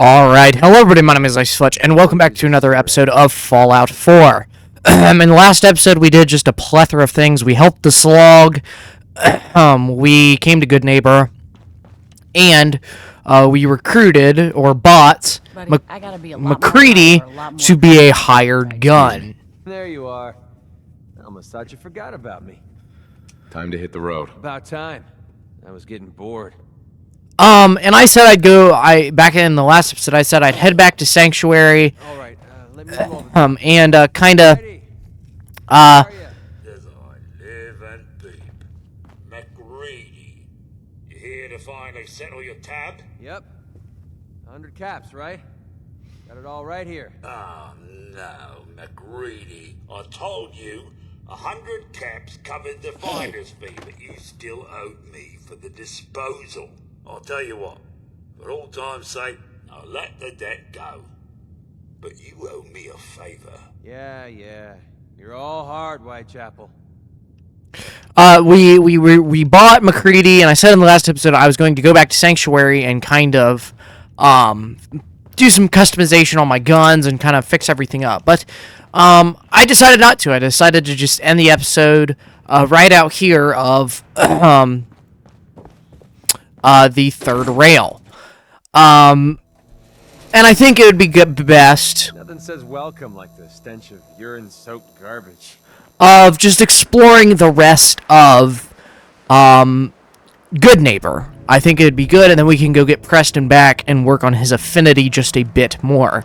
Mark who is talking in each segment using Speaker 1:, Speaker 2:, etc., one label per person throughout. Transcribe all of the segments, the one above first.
Speaker 1: Alright, hello everybody, my name is IceFletch, and welcome back to another episode of Fallout 4. In the last episode, we did just a plethora of things. We helped the slog, we came to Good Neighbor, and we recruited, or bought, McCready to be a hired gun.
Speaker 2: There you are. I almost thought you forgot about me.
Speaker 3: Time to hit the road.
Speaker 2: About time. I was getting bored.
Speaker 1: And I said back in the last episode, I said I'd head back to Sanctuary,
Speaker 2: Alright, let me move over.
Speaker 1: and, kinda,
Speaker 2: As I
Speaker 4: live and beep. McGreedy. You here to finally settle your tab?
Speaker 2: Yep. 100 caps, right? Got it all right here.
Speaker 4: Oh, no, McGreedy. I told you, 100 caps covered the finder's fee, but you still owed me for the disposal. I'll tell you what, for all time's sake, I'll let the debt go. But you owe me a favor.
Speaker 2: Yeah. You're all hard, Whitechapel.
Speaker 1: we bought McCready, and I said in the last episode I was going to go back to Sanctuary and kind of, do some customization on my guns and kind of fix everything up. But, I decided not to. I decided to just end the episode, right out here of, the third rail. And I think it would be best
Speaker 2: Nothing says welcome like the stench of urine-soaked garbage.
Speaker 1: of just exploring the rest of Good Neighbor. I think it'd be good, and then we can go get Preston back and work on his affinity just a bit more.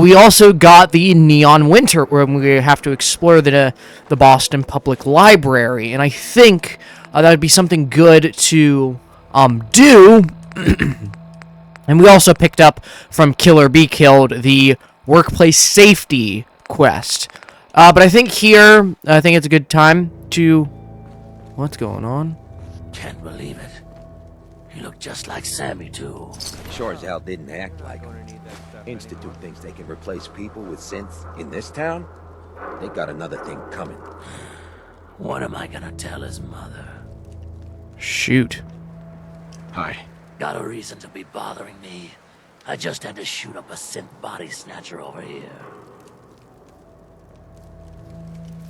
Speaker 1: We also got the Neon Winter, where we have to explore the Boston Public Library, and I think that would be something good to do. And we also picked up from Kill or Be Killed the workplace safety quest. But I think it's a good time to... What's going on?
Speaker 5: Can't believe it. He looked just like Sammy, too.
Speaker 6: Sure as hell didn't act like him. Institute thinks they can replace people with synths in this town? They got another thing coming.
Speaker 5: What am I gonna tell his mother?
Speaker 1: Shoot.
Speaker 3: Hi.
Speaker 5: Got a reason to be bothering me. I just had to shoot up a synth body snatcher over here.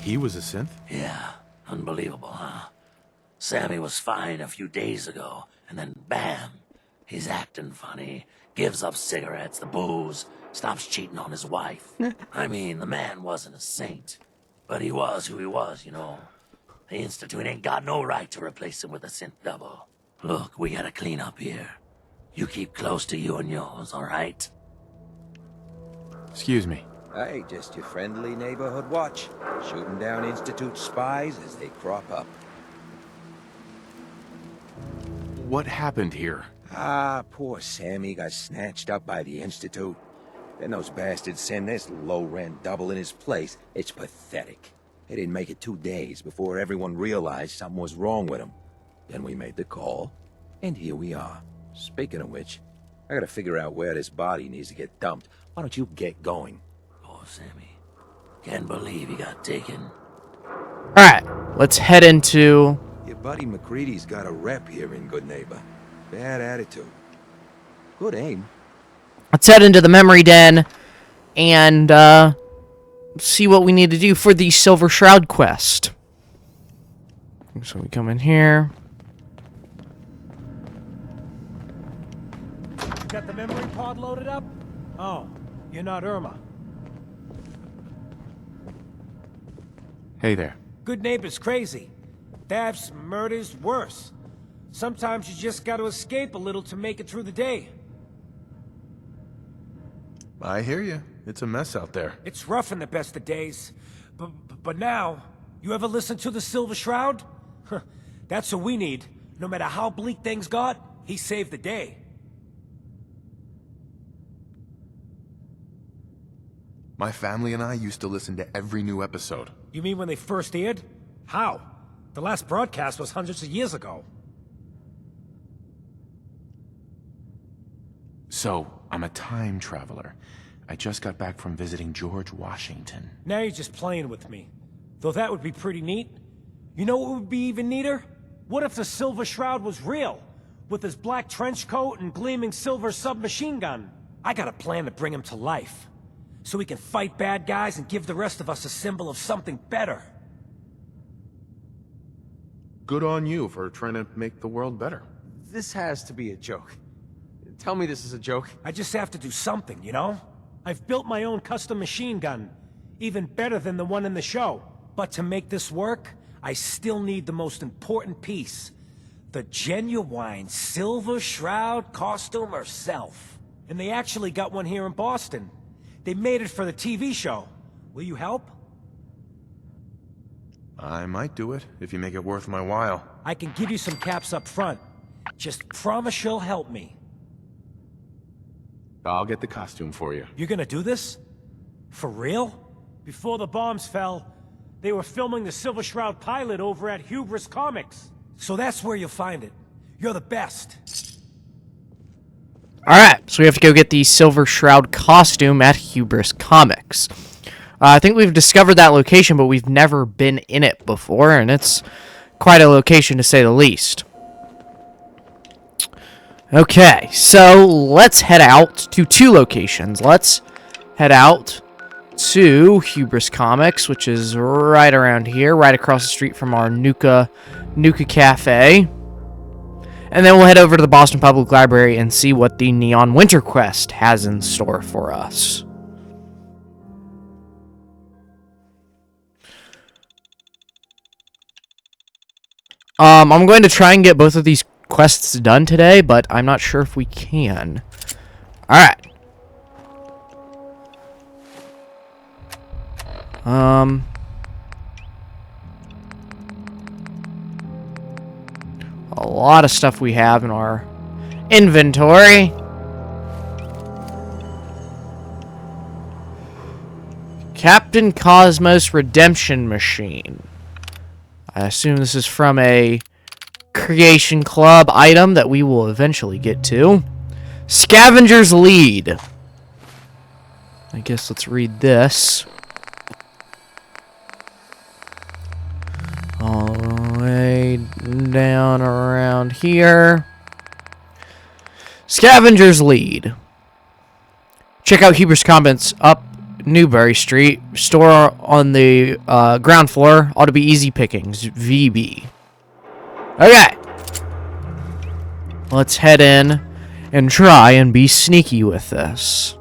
Speaker 3: He was a synth?
Speaker 5: Yeah, unbelievable, huh? Sammy was fine a few days ago, and then bam! He's acting funny, gives up cigarettes, the booze, stops cheating on his wife. I mean, the man wasn't a saint, but he was who he was, you know. The Institute ain't got no right to replace him with a synth double. Look, we gotta clean up here. You keep close to you and yours, all right?
Speaker 3: Excuse me.
Speaker 6: Hey, just your friendly neighborhood watch. Shooting down Institute spies as they crop up.
Speaker 3: What happened here?
Speaker 6: Poor Sammy got snatched up by the Institute. Then those bastards send this low-rent double in his place. It's pathetic. They didn't make it 2 days before everyone realized something was wrong with him. Then we made the call, and here we are. Speaking of which, I gotta figure out where this body needs to get dumped. Why don't you get going?
Speaker 5: Poor Sammy. Can't believe he got taken.
Speaker 1: Alright, let's head into...
Speaker 6: Your buddy McCready's got a rep here in Good Neighbor. Bad attitude. Good aim.
Speaker 1: Let's head into the memory den and see what we need to do for the Silver Shroud quest. So we come in here.
Speaker 7: Got the memory pod loaded up? Oh, you're not Irma.
Speaker 3: Hey there.
Speaker 7: Good Neighbor's crazy. Thefts, murders, worse. Sometimes you just gotta escape a little to make it through the day.
Speaker 3: I hear you. It's a mess out there.
Speaker 7: It's rough in the best of days. But now, you ever listen to the Silver Shroud? That's what we need. No matter how bleak things got, he saved the day.
Speaker 3: My family and I used to listen to every new episode.
Speaker 7: You mean when they first aired? How? The last broadcast was hundreds of years ago.
Speaker 3: So, I'm a time traveler. I just got back from visiting George Washington.
Speaker 7: Now you're just playing with me. Though that would be pretty neat. You know what would be even neater? What if the Silver Shroud was real? With his black trench coat and gleaming silver submachine gun? I got a plan to bring him to life. So we can fight bad guys and give the rest of us a symbol of something better.
Speaker 3: Good on you for trying to make the world better.
Speaker 2: This has to be a joke. Tell me this is a joke.
Speaker 7: I just have to do something, you know? I've built my own custom machine gun. Even better than the one in the show. But to make this work, I still need the most important piece. The genuine Silver Shroud costume herself. And they actually got one here in Boston. They made it for the TV show. Will you help?
Speaker 3: I might do it, if you make it worth my while.
Speaker 7: I can give you some caps up front. Just promise you'll help me.
Speaker 3: I'll get the costume for you.
Speaker 7: You're gonna do this? For real? Before the bombs fell, they were filming the Silver Shroud pilot over at Hubris Comics. So that's where you'll find it. You're the best.
Speaker 1: Alright, so we have to go get the Silver Shroud costume at Hubris Comics. I think we've discovered that location, but we've never been in it before, and it's quite a location to say the least. Okay, so let's head out to two locations. Let's head out to Hubris Comics, which is right around here, right across the street from our Nuka Cafe. And then we'll head over to the Boston Public Library and see what the Neon Winter Quest has in store for us. I'm going to try and get both of these quests done today, but I'm not sure if we can. Alright. A lot of stuff we have in our inventory. Captain Cosmos Redemption Machine. I assume this is from a Creation Club item that we will eventually get to. Scavenger's Lead. I guess let's read this. All the way down around here. Scavenger's Lead. Check out Hubris Comics up Newbury Street. Store on the ground floor. Ought to be easy pickings. VB. Okay. Let's head in and try and be sneaky with this.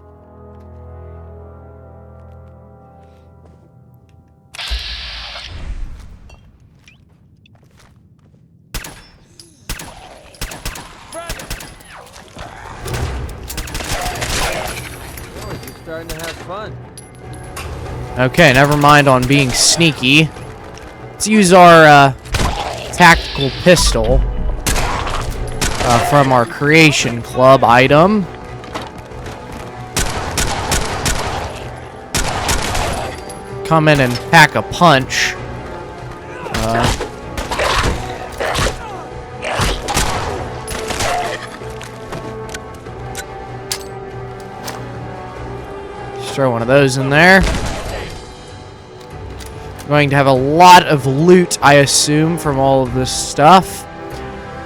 Speaker 2: You're starting to have fun.
Speaker 1: Okay, never mind on being sneaky. Let's use our tactical pistol from our Creation Club item. Come in and pack a punch. Just throw one of those in there. Going to have a lot of loot, I assume, from all of this stuff.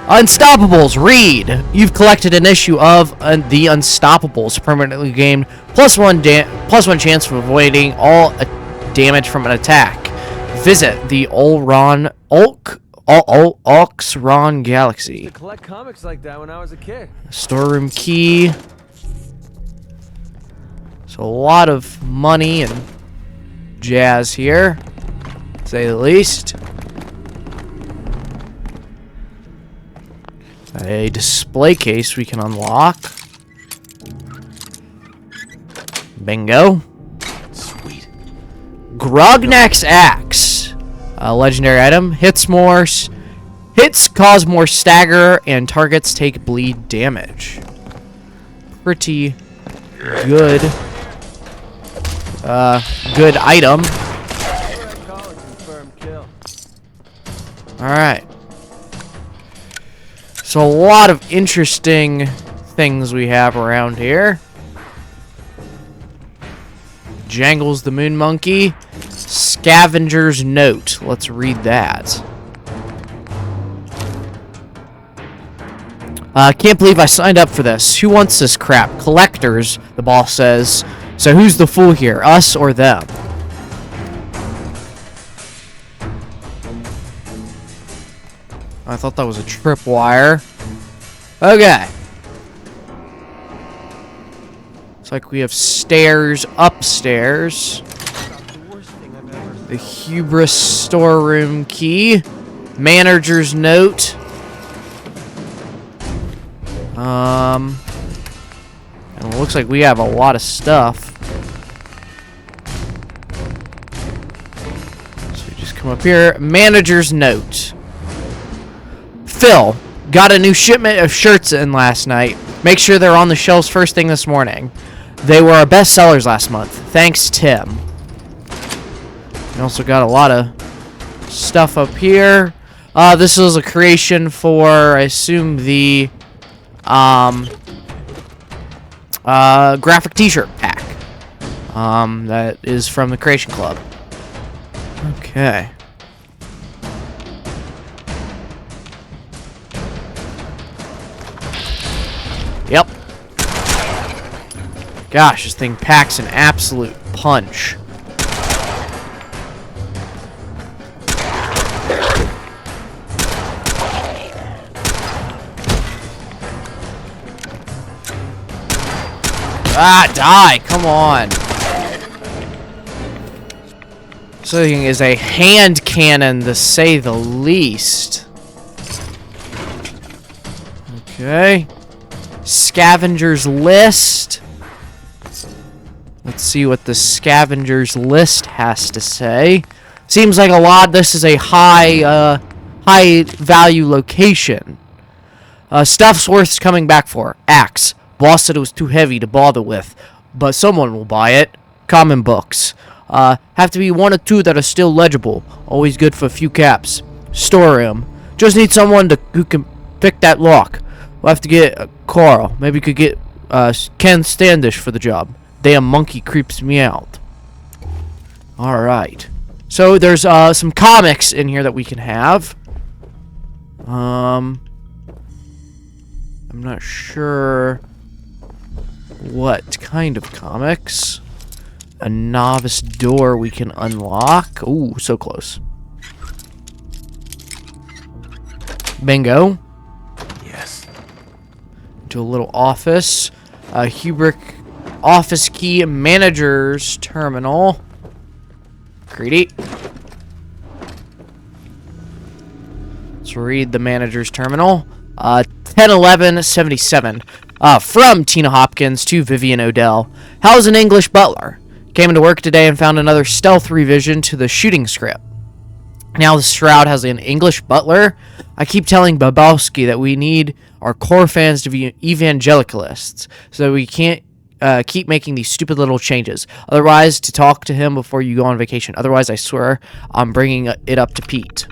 Speaker 1: Unstoppables, read. You've collected an issue of the Unstoppables, permanently gained plus one chance of avoiding all damage from an attack. Visit the Oxron Galaxy.
Speaker 2: To collect comics like that when I was a kid.
Speaker 1: Storeroom key. So a lot of money and jazz here, to say the least. A display case we can unlock. Bingo.
Speaker 3: Sweet.
Speaker 1: Grognak's Axe. A legendary item. Hits cause more stagger, and targets take bleed damage. Pretty good. Good item. Alright. So a lot of interesting things we have around here. Jangles the Moon Monkey. Scavenger's Note. Let's read that. Can't believe I signed up for this. Who wants this crap? Collectors, the boss says. So who's the fool here, us or them? I thought that was a tripwire. Okay. Looks like we have stairs upstairs. The Hubris storeroom key. Manager's note. And it looks like we have a lot of stuff. So we just come up here. Manager's note. Phil, got a new shipment of shirts in last night. Make sure they're on the shelves first thing this morning. They were our best sellers last month. Thanks, Tim. We also got a lot of stuff up here. This is a creation for, I assume, the graphic t-shirt pack. That is from the Creation Club. Okay. Yep. Gosh, this thing packs an absolute punch. Ah, die! Come on. This thing is a hand cannon, to say the least. Okay. Scavenger's list. Let's see what the scavenger's list has to say. Seems like a lot. This is a high value location. Stuff's worth coming back for. Axe. Boss said it was too heavy to bother with, but someone will buy it. Common books. Have to be one or two that are still legible. Always good for a few caps. Storeroom. Just need someone who can pick that lock. We'll have to get Carl. Maybe we could get Ken Standish for the job. Damn monkey creeps me out. Alright. So there's some comics in here that we can have. I'm not sure what kind of comics. A novice door we can unlock. Ooh, so close. Bingo.
Speaker 3: Yes.
Speaker 1: To a little office. Hubris office key, manager's terminal. Greedy. Let's read the manager's terminal. 10/11/77. From Tina Hopkins to Vivian Odell. How's an English butler? Came into work today and found another stealth revision to the shooting script. Now the Shroud has an English butler. I keep telling Babowski that we need our core fans to be evangelicalists, so we can't keep making these stupid little changes. Otherwise, to talk to him before you go on vacation. Otherwise, I swear, I'm bringing it up to Pete.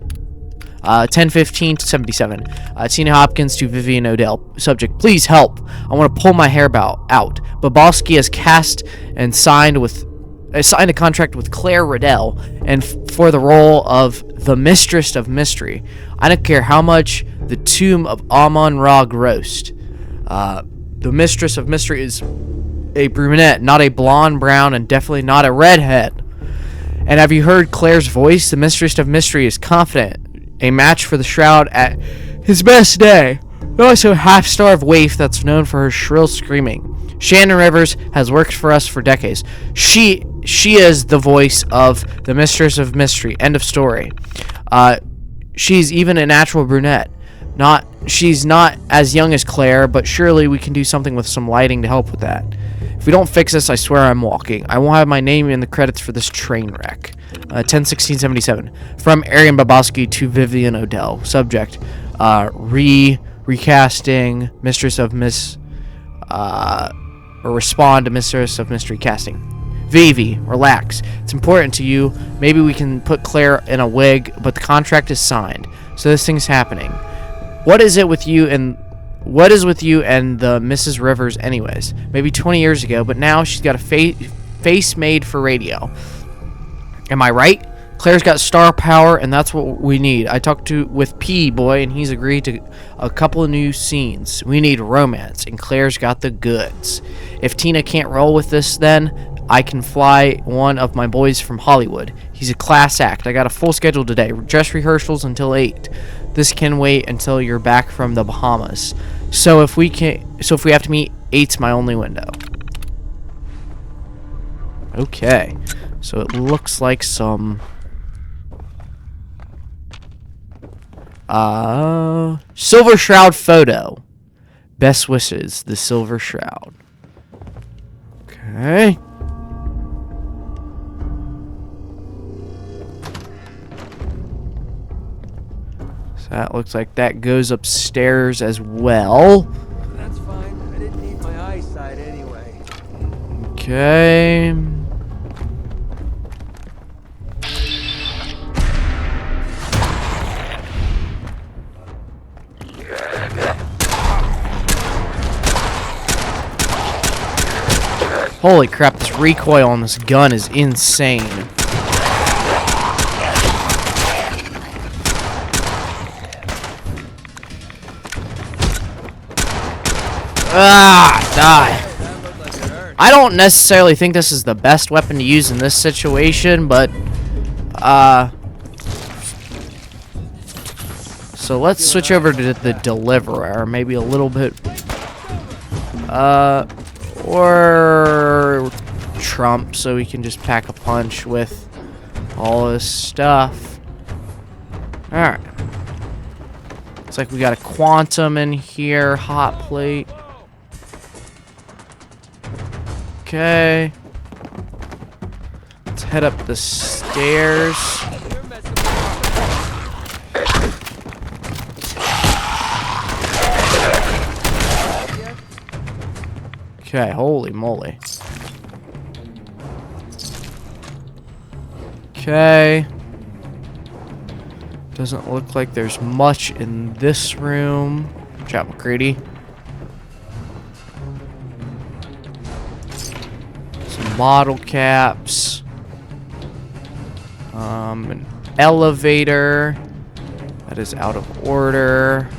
Speaker 1: 10/15/77. Tina Hopkins to Vivian Odell. Subject, please help. I want to pull my hair out. Babowski has cast and signed a contract with Claire Riddell and for the role of the Mistress of Mystery. I don't care how much the Tomb of Amon-Ra grossed. The Mistress of Mystery is a brunette, not a blonde, brown, and definitely not a redhead. And have you heard Claire's voice? The Mistress of Mystery is confident. A match for the Shroud at his best day. Also a half-starved waif that's known for her shrill screaming. Shannon Rivers has worked for us for decades. She is the voice of the Mistress of Mystery. End of story. She's even a natural brunette. She's not as young as Claire, but surely we can do something with some lighting to help with that. If we don't fix this, I swear I'm walking. I won't have my name in the credits for this train wreck. 10/16/77. From Arian Babowski to Vivian Odell. Subject, recasting Mistress of or respond to Mistress of Mystery casting. Vivi, relax. It's important to you. Maybe we can put Claire in a wig, but the contract is signed, so this thing's happening. What is with you and the Mrs. Rivers anyways? Maybe 20 years ago, but now she's got a face made for radio. Am I right? Claire's got star power, and that's what we need. I talked with P boy, and he's agreed to a couple of new scenes. We need romance, and Claire's got the goods. If Tina can't roll with this, then I can fly one of my boys from Hollywood. He's a class act. I got a full schedule today. Dress rehearsals until 8. This can wait until you're back from the Bahamas. So if we have to meet, 8's my only window. Okay. So it looks like some Silver Shroud photo. Best wishes, the Silver Shroud. Okay. So that looks like that goes upstairs as well.
Speaker 2: That's fine. I didn't need my eyesight anyway.
Speaker 1: Okay. Holy crap, this recoil on this gun is insane. Ah, die. I don't necessarily think this is the best weapon to use in this situation, but so let's switch over to the Deliverer, maybe a little bit or Trump, so we can just pack a punch with all this stuff. Alright. Looks like we got a Quantum in here, hot plate. Okay. Let's head up the stairs. Okay, holy moly. Okay. Doesn't look like there's much in this room. Chat McCready. Some bottle caps. An elevator. That is out of order.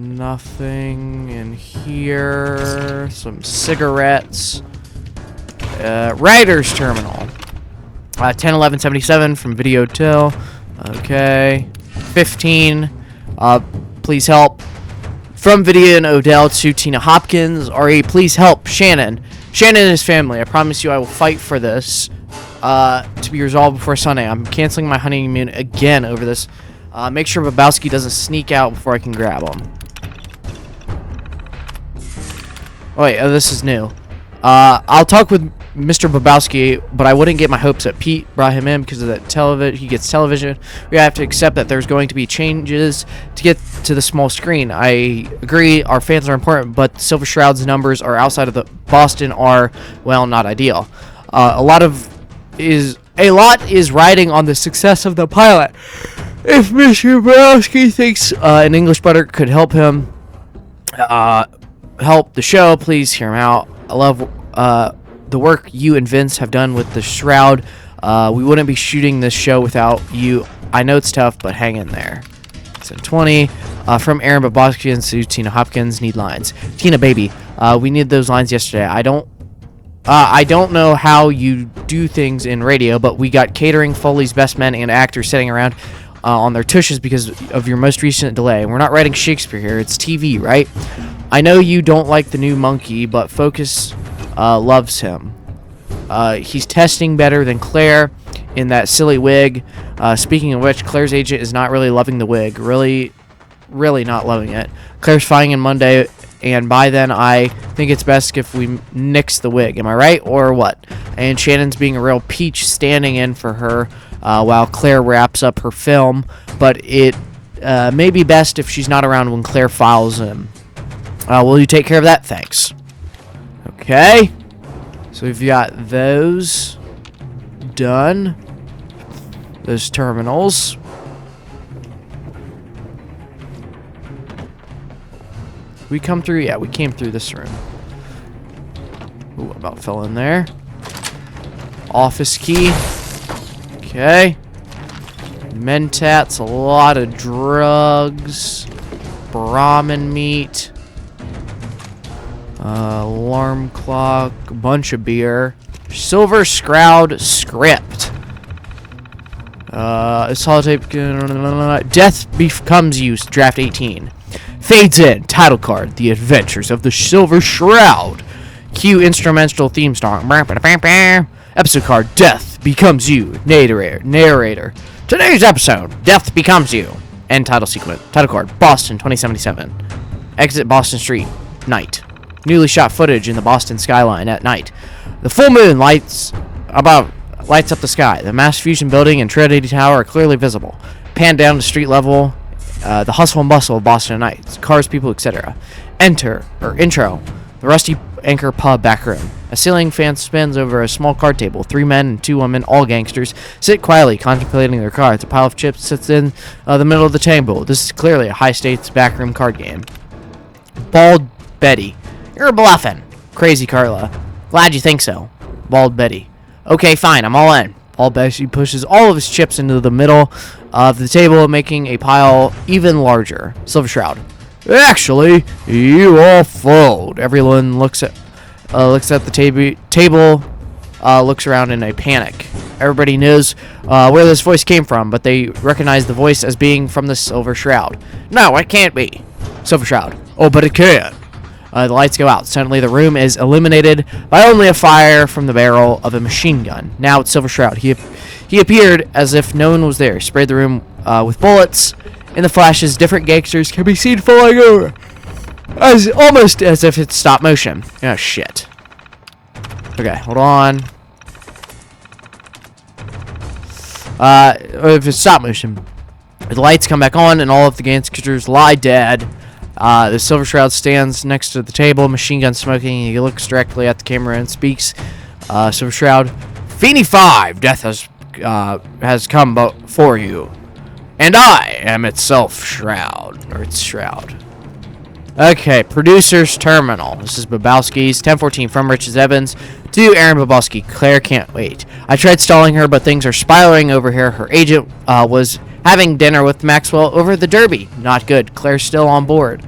Speaker 1: Nothing in here. Some cigarettes. Writer's Terminal. 101177 from Video Till. Okay. 15. Please help. From Vidya and Odell to Tina Hopkins. RE, please help Shannon. Shannon and his family. I promise you I will fight for this to be resolved before Sunday. I'm canceling my honeymoon again over this. Make sure Babowski doesn't sneak out before I can grab him. Oh wait, this is new. I'll talk with Mr. Babowski, but I wouldn't get my hopes up. Pete brought him in because of that television. He gets television. We have to accept that there's going to be changes to get to the small screen. I agree, our fans are important, but Silver Shroud's numbers are outside of the Boston are, well, not ideal. A lot is riding on the success of the pilot. If Mr. Babowski thinks an English butter could help him help the show, please hear him out. I love the work you and Vince have done with the Shroud. We wouldn't be shooting this show without you. I know it's tough, but hang in there. It's in 20. From Aaron Babowski and to Tina Hopkins, need lines. Tina, baby, we need those lines yesterday. I don't know how you do things in radio, but we got catering, Foley's best men, and actors sitting around on their tushes because of your most recent delay. We're not writing Shakespeare here. It's TV, right? I know you don't like the new monkey, but Focus loves him. He's testing better than Claire in that silly wig. Speaking of which, Claire's agent is not really loving the wig. Really not loving it. Claire's flying in Monday, and by then I think it's best if we nix the wig. Am I right, or what? And Shannon's being a real peach, standing in for her while Claire wraps up her film, but it may be best if she's not around when Claire files in. Will you take care of that? Thanks. Okay. So we've got those done. Those terminals. we come through? Yeah, we came through this room. Ooh, about fell in there. Office key. Okay. Mentats, a lot of drugs. Brahmin meat. Alarm clock, a bunch of beer. Silver Shroud script. Solitape. Death Becomes You, draft 18. Fades in, title card, The Adventures of the Silver Shroud. Cue instrumental theme song. Episode card, Death Becomes You, narrator. Today's episode, Death Becomes You. End title sequence. Title card, Boston 2077. Exit Boston Street, night. Newly shot footage in the Boston skyline at night. The full moon lights up the sky. The Mass Fusion Building and Trinity Tower are clearly visible. Pan down to street level. The hustle and bustle of Boston at night. Cars, people, etc. Intro. The Rusty Anchor Pub back room. A ceiling fan spins over a small card table. 3 men and 2 women, all gangsters, sit quietly contemplating their cards. A pile of chips sits in the middle of the table. This is clearly a high-stakes backroom card game. Bald Betty. You're bluffing. Crazy Carla. Glad you think so. Bald Betty. Okay, fine, I'm all in. Bald Betty pushes all of his chips into the middle of the table, making a pile even larger. Silver Shroud. Actually, you all fold. Everyone looks at the table, looks around in a panic. Everybody knows where this voice came from, but they recognize the voice as being from the Silver Shroud. No, it can't be. Silver Shroud. Oh, but it can. The lights go out. Suddenly, the room is illuminated by only a fire from the barrel of a machine gun. Now it's Silver Shroud. He appeared as if no one was there. Sprayed the room with bullets. In the flashes, different gangsters can be seen falling over, almost as if it's stop motion. Oh shit. Okay, hold on. If it's stop motion, the lights come back on, and all of the gangsters lie dead. The Silver Shroud stands next to the table, machine gun smoking. He looks directly at the camera and speaks. Silver Shroud, Feeney 5, death has come for you, and I am itself Shroud, or its Shroud. Okay, producer's terminal. This is Babowski's 1014 from Richard Evans to Aaron Babowski. Claire can't wait. I tried stalling her, but things are spiraling over here. Her agent was having dinner with Maxwell over the Derby. Not good. Claire's still on board.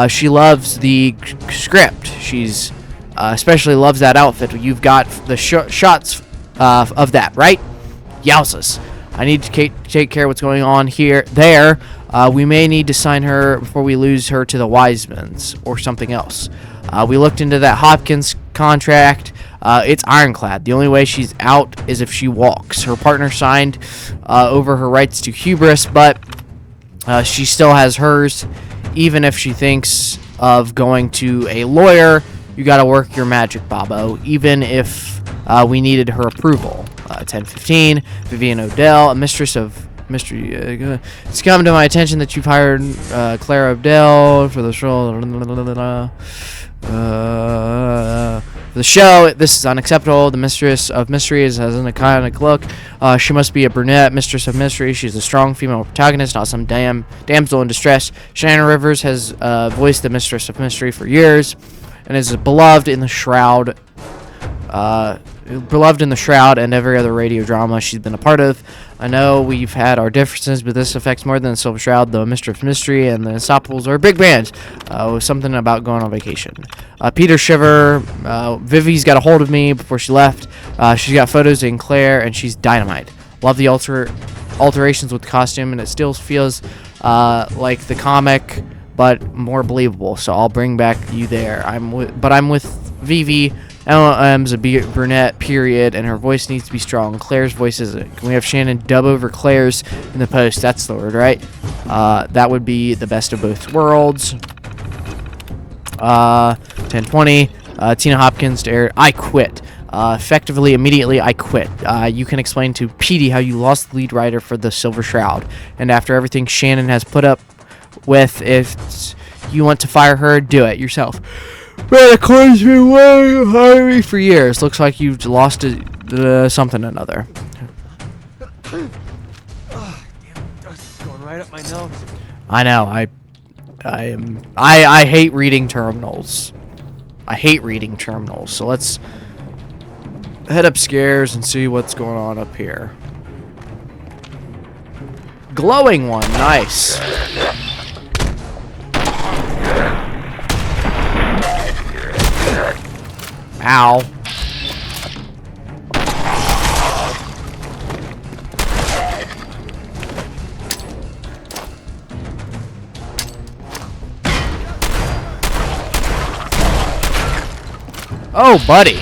Speaker 1: She loves the script. She's especially loves that outfit. You've got the shots of that, right? Yowzas. I need to take care of what's going on there. We may need to sign her before we lose her to the Wisemans or something else. We looked into that Hopkins contract. It's ironclad. The only way she's out is if she walks. Her partner signed over her rights to Hubris, but she still has hers. Even if she thinks of going to a lawyer, you gotta work your magic, Bobo. Even if we needed her approval. 1015, Vivian Odell, a mistress of mystery. It's come to my attention that you've hired Claire Odell for this role. For the show, this is unacceptable. The mistress of mysteries has an iconic look. She must be a brunette mistress of mystery. She's a strong female protagonist, not some damsel in distress. Shannon Rivers has voiced the mistress of mystery for years and is beloved in the Shroud. Beloved in the Shroud and every other radio drama she's been a part of. I know we've had our differences, but this affects more than the Silver Shroud. The Mistress of Mystery and the Unstoppables are big bands. With something about going on vacation. Peter Shiver. Vivi's got a hold of me before she left. She's got photos in Claire, and she's dynamite. Love the alterations with the costume, and it still feels like the comic, but more believable. So I'll bring back you there. I'm with Vivi. LM's a brunette, period, and her voice needs to be strong. Claire's voice isn't. Can we have Shannon dub over Claire's in the post? That's the word, right? That would be the best of both worlds. 1020. Tina Hopkins to Eric. I quit. Effectively, immediately, I quit. You can explain to Petey how you lost the lead writer for the Silver Shroud. And after everything Shannon has put up with, if you want to fire her, do it yourself. Man, it calls me way hungry for years. Looks like you've lost something or another.
Speaker 2: Oh, damn, dust is going right up my nose.
Speaker 1: I know. I hate reading terminals. I hate reading terminals. So let's head upstairs and see what's going on up here. Glowing one, nice. Ow. Oh, buddy.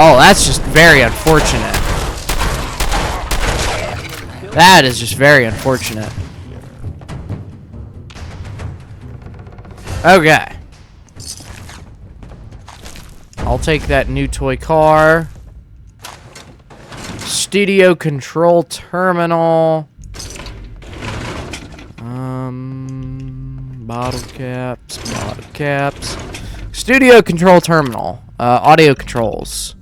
Speaker 1: Oh, that's just very unfortunate. That is just very unfortunate. Okay. I'll take that new toy car. Studio control terminal. Bottle caps. Studio control terminal. Audio controls.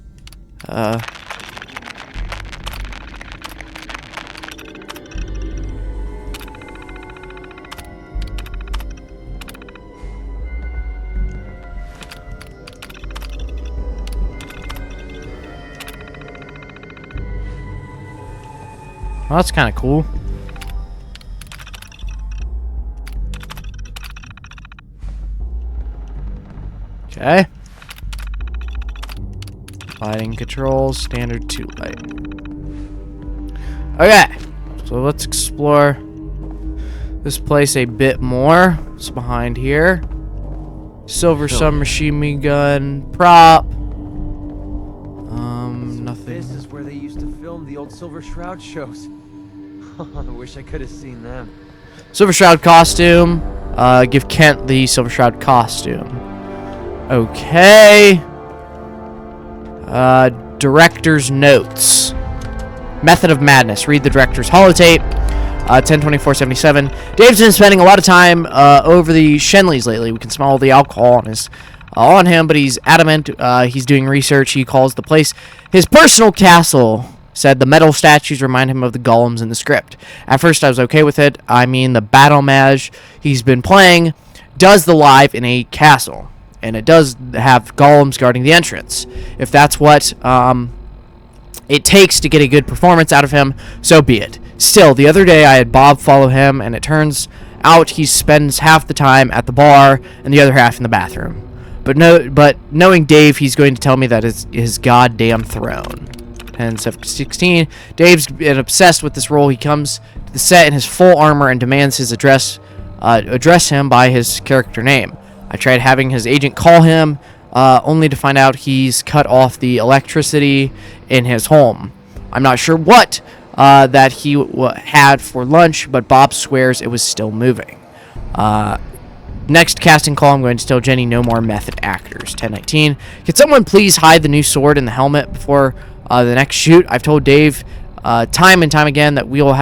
Speaker 1: Well, that's kind of cool. Okay. Lighting controls, standard 2 light. Okay, so let's explore this place a bit more. What's behind here? Silver submachine gun prop. Nothing.
Speaker 2: This is where they used to film the old Silver Shroud shows. I wish I could have seen them.
Speaker 1: Silver Shroud costume. Give Kent the Silver Shroud costume. Okay. Director's notes. Method of Madness. Read the director's holotape. 10/24/77. Dave's been spending a lot of time over the Shenleys lately. We can smell the alcohol on him, but he's adamant. He's doing research. He calls the place his personal castle. Said the metal statues remind him of the golems in the script. At first, I was okay with it. I mean, the battle mage he's been playing does the live in a castle, and it does have golems guarding the entrance. If that's what it takes to get a good performance out of him, so be it. Still, the other day I had Bob follow him, and it turns out he spends half the time at the bar and the other half in the bathroom. But knowing Dave, he's going to tell me that it's his goddamn throne. 10/16. Dave's been obsessed with this role. He comes to the set in his full armor and demands his address him by his character name. I tried having his agent call him, only to find out he's cut off the electricity in his home. I'm not sure what that he had for lunch, but Bob swears it was still moving. Next casting call, I'm going to tell Jenny no more method actors. 10/19. Can someone please hide the new sword in the helmet before the next shoot? I've told Dave time and time again that we'll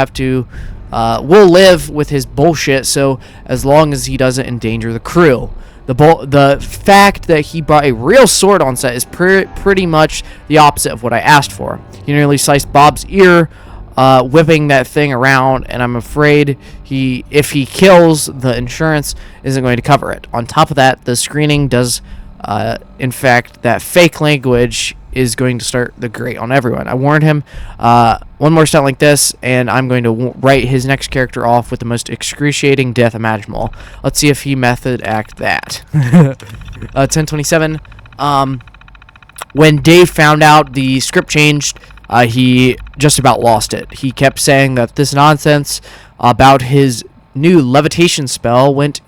Speaker 1: live with his bullshit, so as long as he doesn't endanger the crew. The fact that he brought a real sword on set is pretty much the opposite of what I asked for. He nearly sliced Bob's ear, whipping that thing around, and I'm afraid if he kills, the insurance isn't going to cover it. On top of that, the screening does, in fact, that fake language is going to start the grate on everyone. I warned him, one more stunt like this, and I'm going to write his next character off with the most excruciating death imaginable. Let's see if he method act that. 10/27. When Dave found out the script changed, he just about lost it. He kept saying that this nonsense about his new levitation spell went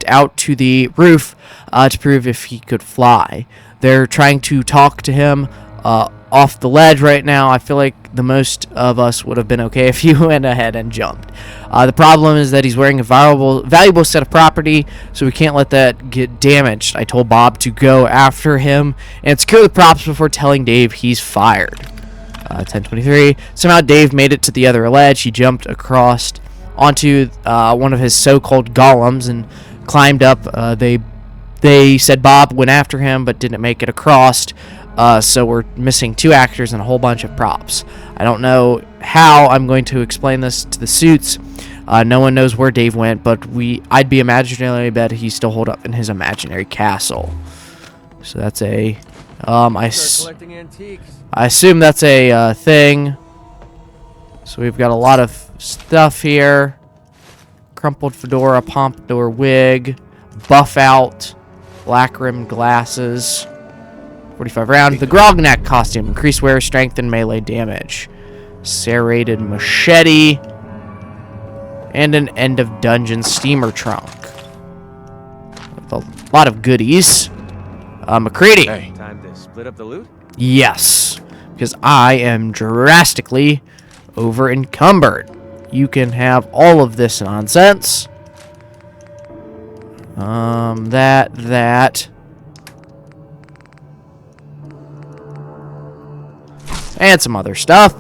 Speaker 1: out to the roof to prove if he could fly. They're trying to talk to him off the ledge right now. I feel like the most of us would have been okay if he went ahead and jumped. The problem is that he's wearing a valuable set of property, so we can't let that get damaged. I told Bob to go after him and secure the props before telling Dave he's fired. 10/23. Somehow Dave made it to the other ledge. He jumped across onto one of his so-called golems and climbed up. They said Bob went after him but didn't make it across. So we're missing 2 actors and a whole bunch of props. I don't know how I'm going to explain this to the suits. No one knows where Dave went, but I'd be imaginarily bet he's still holed up in his imaginary castle. So that's a
Speaker 2: Start collecting antiques.
Speaker 1: I assume that's a thing. So we've got a lot of stuff here. Crumpled fedora, pompadour wig, buff out, black rimmed glasses, 45 round. The Grognak costume, increased wear strength and melee damage. Serrated machete. And an end of dungeon steamer trunk. With a lot of goodies. McCready.
Speaker 3: Hey,
Speaker 2: Time to split up the loot?
Speaker 1: Yes, because I am drastically over encumbered. You can have all of this nonsense. That. And some other stuff.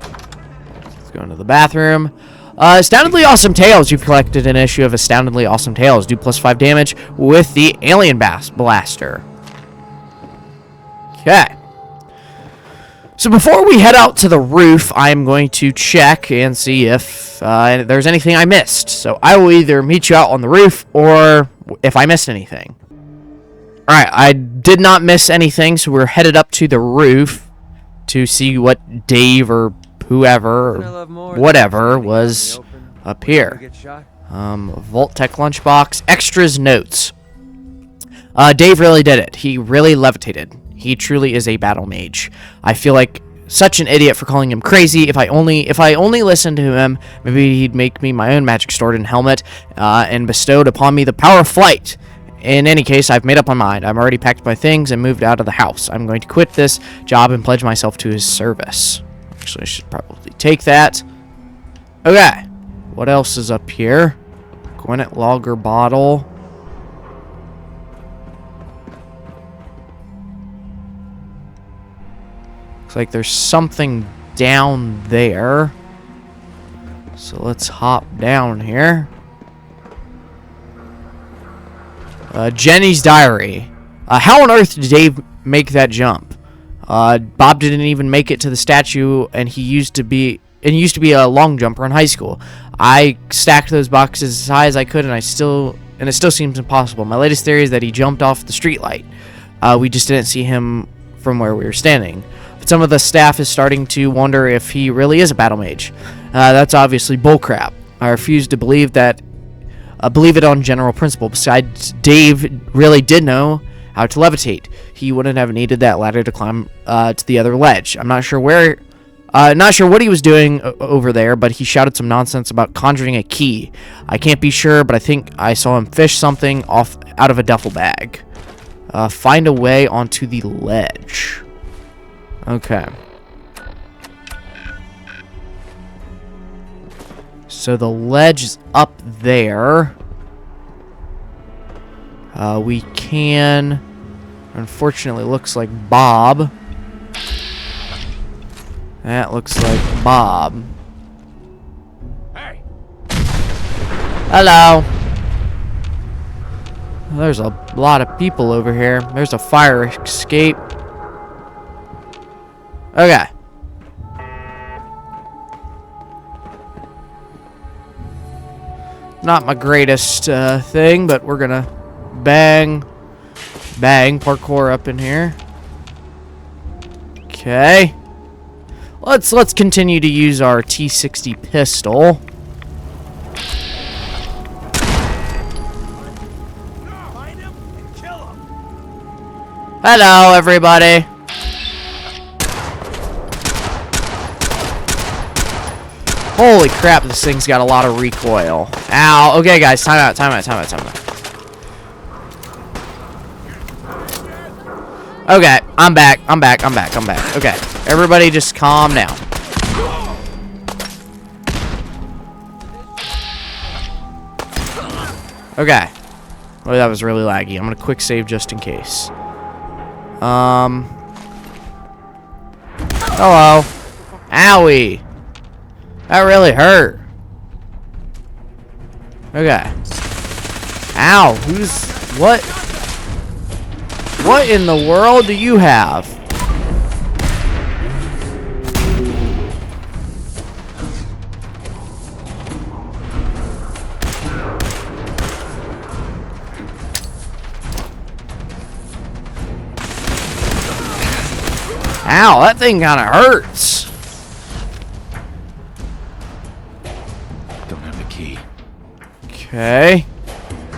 Speaker 1: Let's go into the bathroom. Astoundingly Awesome Tales. You've collected an issue of Astoundingly Awesome Tales. Do +5 damage with the Alien Blaster. Okay. So before we head out to the roof, I'm going to check and see if there's anything I missed. So I will either meet you out on the roof or if I missed anything. Alright, I did not miss anything, so we're headed up to the roof to see what Dave or whoever or whatever was up here. Vault Tech Lunchbox. Extras notes. Dave really did it. He really levitated. He truly is a battle mage. I feel like such an idiot for calling him crazy. If I only listened to him, maybe he'd make me my own magic sword and helmet, and bestowed upon me the power of flight. In any case, I've made up my mind. I'm already packed my things and moved out of the house. I'm going to quit this job and pledge myself to his service. Actually, I should probably take that. Okay. What else is up here? Gwinnett Lager bottle. Looks like there's something down there. So let's hop down here. Jenny's diary. How on earth did Dave make that jump? Bob didn't even make it to the statue, and he used to be a long jumper in high school. I stacked those boxes as high as I could, and it still seems impossible. My latest theory is that he jumped off the streetlight. We just didn't see him from where we were standing. But some of the staff is starting to wonder if he really is a battle mage. That's obviously bullcrap. I refuse to believe that. Believe it on general principle. Besides, Dave really did know how to levitate. He wouldn't have needed that ladder to climb to the other ledge. I'm not sure where. Not sure what he was doing over there, but he shouted some nonsense about conjuring a key. I can't be sure, but I think I saw him fish something out of a duffel bag. Find a way onto the ledge. Okay. So the ledge is up there. We can... Unfortunately, looks like Bob. That looks like Bob.
Speaker 7: Hey.
Speaker 1: Hello. There's a lot of people over here. There's a fire escape. Okay. Not my greatest thing, but we're gonna bang parkour up in here. Okay. Let's continue to use our T60 pistol.
Speaker 7: Find him and kill him.
Speaker 1: Hello, everybody. Holy crap, this thing's got a lot of recoil. Ow. Okay, guys, time out. Okay, I'm back. Okay, everybody just calm down. Okay. Oh, that was really laggy. I'm gonna quick save just in case. Hello. Owie. That really hurt. Okay. Ow. What? What in the world do you have? Ow, that thing kind of hurts.
Speaker 3: Don't have the key.
Speaker 1: Okay.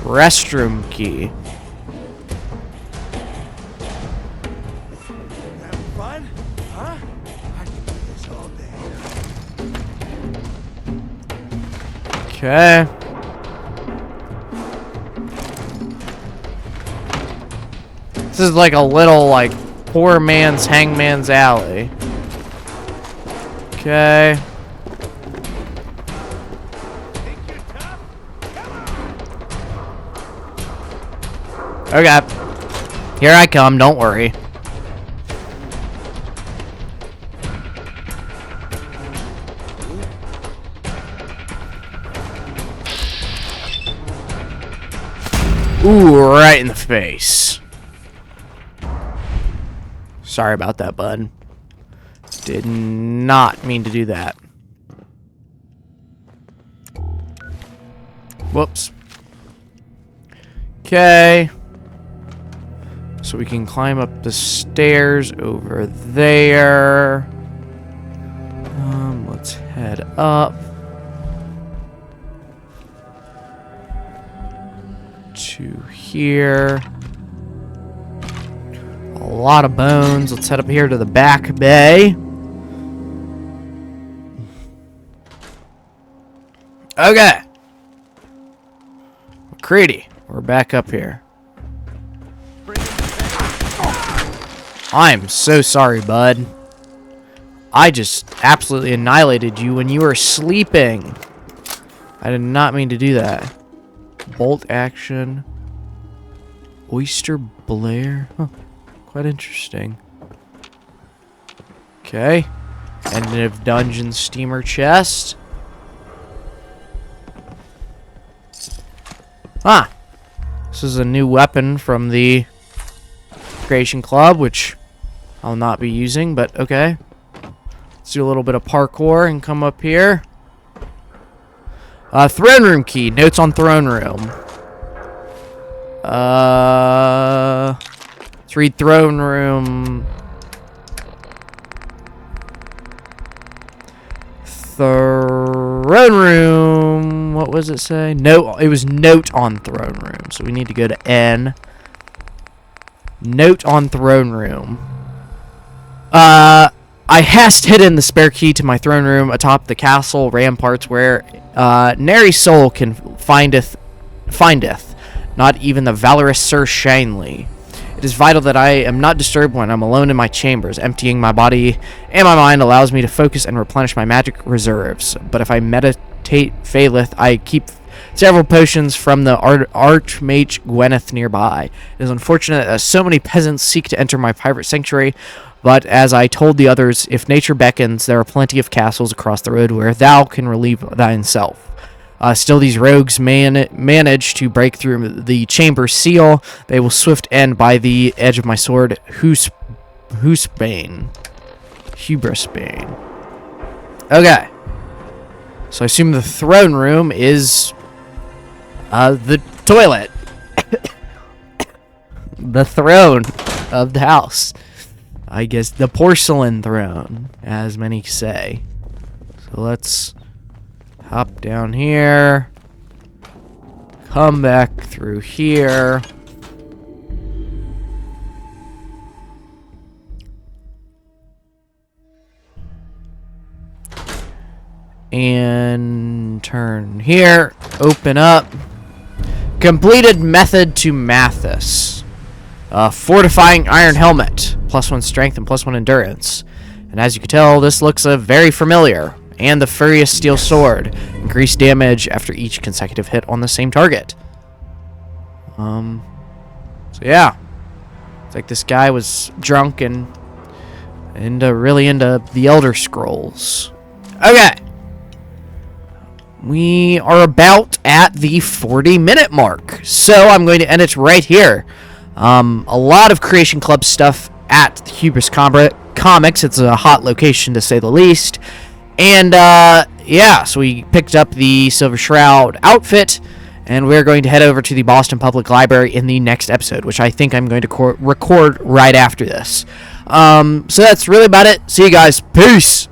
Speaker 1: Restroom key.
Speaker 2: Having fun? Huh? I can do this all day.
Speaker 1: Okay. This is like a little, like, poor man's hangman's alley. Okay. Okay. Here I come, don't worry. Ooh, right in the face. Sorry about that, bud. Did not mean to do that. Whoops. Okay. So we can climb up the stairs over there. Let's head up. To here. A lot of bones. Let's head up here to the back bay. Okay. McCready, we're back up here. I'm so sorry, bud. I just absolutely annihilated you when you were sleeping. I did not mean to do that. Bolt action. Oyster Blair. Huh. Quite interesting. Okay. End of dungeon steamer chest. Ah. This is a new weapon from the Creation Club, which I'll not be using, but okay. Let's do a little bit of parkour and come up here. Throne room key. Notes on throne room. Let's read throne room. Throne room. What was it say? No, it was note on throne room. So we need to go to N. Note on throne room. I hast hidden the spare key to my throne room atop the castle ramparts where nary soul can findeth, not even the valorous Sir Shanley. It is vital that I am not disturbed when I'm alone in my chambers. Emptying my body and my mind allows me to focus and replenish my magic reserves. But if I meditate faileth, I keep several potions from the Archmage Gwyneth nearby. It is unfortunate that so many peasants seek to enter my pirate sanctuary, but as I told the others, if nature beckons, there are plenty of castles across the road where thou can relieve thyself. Still, these rogues manage to break through the chamber seal. They will swift end by the edge of my sword, Hubris Bane. Okay. So I assume the throne room is the toilet. The throne of the house. I guess the porcelain throne, as many say. So let's hop down here. Come back through here. And turn here. Open up. Completed method to Mathis. Fortifying iron helmet. +1 strength and +1 endurance. And as you can tell, this looks very familiar. And the furious steel sword. Increased damage after each consecutive hit on the same target. So yeah. It's like this guy was drunk and really into the Elder Scrolls. Okay. We are about at the 40-minute mark. So I'm going to end it right here. A lot of Creation Club stuff at the Hubris Comics. It's a hot location, to say the least. And, yeah, so we picked up the Silver Shroud outfit, and we're going to head over to the Boston Public Library in the next episode, which I think I'm going to record right after this. So that's really about it. See you guys. Peace!